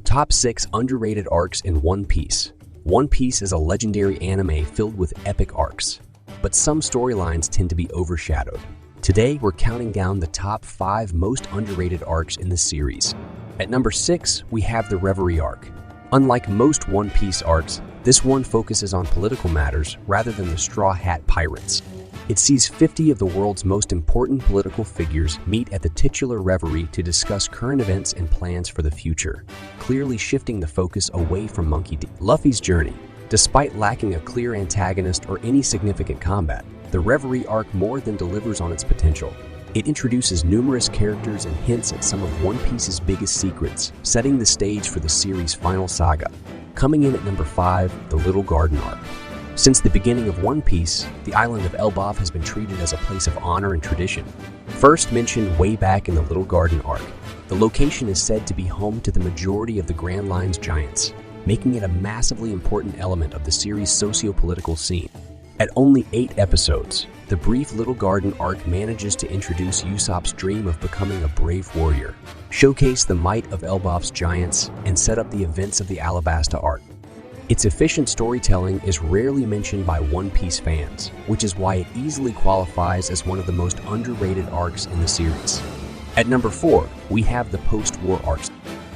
Top 6 Underrated Arcs in One Piece. One Piece is a legendary anime filled with epic arcs, but some storylines tend to be overshadowed. Today, we're counting down the top 5 most underrated arcs in the series. At number 6, we have the Reverie Arc. Unlike most One Piece arcs, this one focuses on political matters rather than the Straw Hat Pirates. It sees 50 of the world's most important political figures meet at the titular reverie to discuss current events and plans for the future, clearly shifting the focus away from Monkey D. Luffy's journey. Despite lacking a clear antagonist or any significant combat, the Reverie Arc more than delivers on its potential. It introduces numerous characters and hints at some of One Piece's biggest secrets, setting the stage for the series' final saga. Coming in at number 5, the Little Garden Arc. Since the beginning of One Piece, the island of Elbaf has been treated as a place of honor and tradition. First mentioned way back in the Little Garden Arc, the location is said to be home to the majority of the Grand Line's giants, making it a massively important element of the series' socio-political scene. At only 8 episodes, the brief Little Garden Arc manages to introduce Usopp's dream of becoming a brave warrior, showcase the might of Elbaf's giants, and set up the events of the Alabasta Arc. Its efficient storytelling is rarely mentioned by One Piece fans, which is why it easily qualifies as one of the most underrated arcs in the series. At number 4, we have the PostWar Arc.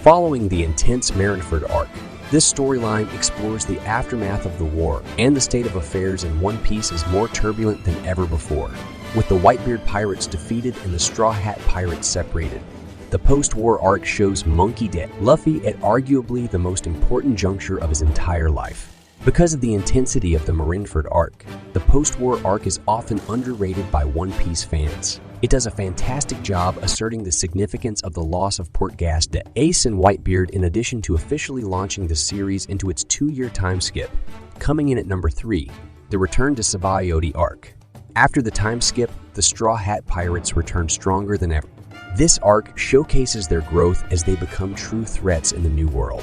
Following the intense Marineford arc, this storyline explores the aftermath of the war, and the state of affairs in One Piece is more turbulent than ever before. With the Whitebeard pirates defeated and the Straw Hat pirates separated, the post-war arc shows Monkey D. Luffy at arguably the most important juncture of his entire life. Because of the intensity of the Marineford arc, the post-war arc is often underrated by One Piece fans. It does a fantastic job asserting the significance of the loss of Port Gas D. Ace and Whitebeard, in addition to officially launching the series into its 2-year time skip. Coming in at number 3, the return to Sabawya Arc. After the time skip, the Straw Hat Pirates return stronger than ever. This arc showcases their growth as they become true threats in the New World.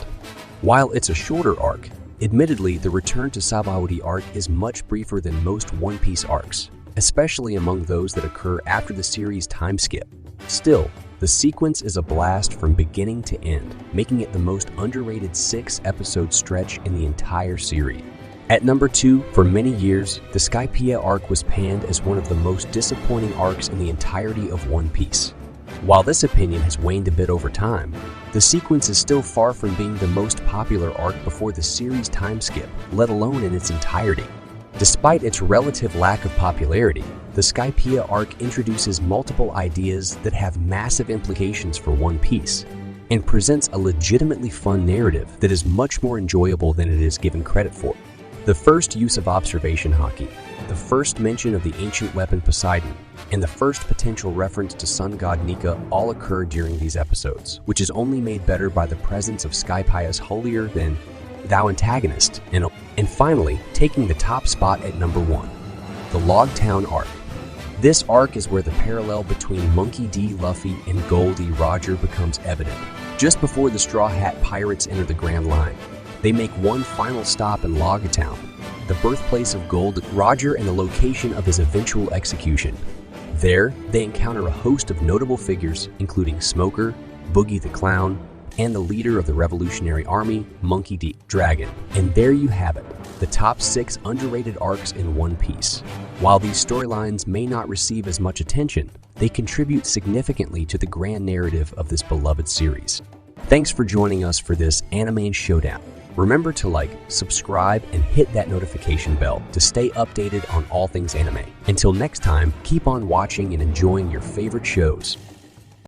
While it's a shorter arc, admittedly, the return to Sabawya Arc is much briefer than most One Piece arcs, especially among those that occur after the series' time skip. Still, the sequence is a blast from beginning to end, making it the most underrated 6-episode stretch in the entire series. At number 2, for many years, the Pia Arc was panned as one of the most disappointing arcs in the entirety of One Piece. While this opinion has waned a bit over time, the sequence is still far from being the most popular arc before the series' time skip, let alone in its entirety. Despite its relative lack of popularity, the Pia Arc introduces multiple ideas that have massive implications for One Piece, and presents a legitimately fun narrative that is much more enjoyable than it is given credit for. The first use of observation haki, the first mention of the ancient weapon Poseidon, and the first potential reference to sun god Nika all occur during these episodes, which is only made better by the presence of Pia's holier-than-thou antagonist. And finally, taking the top spot at number 1, the Logtown Arc. This arc is where the parallel between Monkey D. Luffy and Goldie Roger becomes evident. Just before the Straw Hat Pirates enter the Grand Line, they make one final stop in Logtown, the birthplace of Gold Roger and the location of his eventual execution. There, they encounter a host of notable figures, including Smoker, Boogie the Clown, and the leader of the Revolutionary Army, Monkey D. Dragon. And there you have it, the top 6 underrated arcs in One Piece. While these storylines may not receive as much attention, they contribute significantly to the grand narrative of this beloved series. Thanks for joining us for this Anime Showdown. Remember to like, subscribe, and hit that notification bell to stay updated on all things anime. Until next time, keep on watching and enjoying your favorite shows.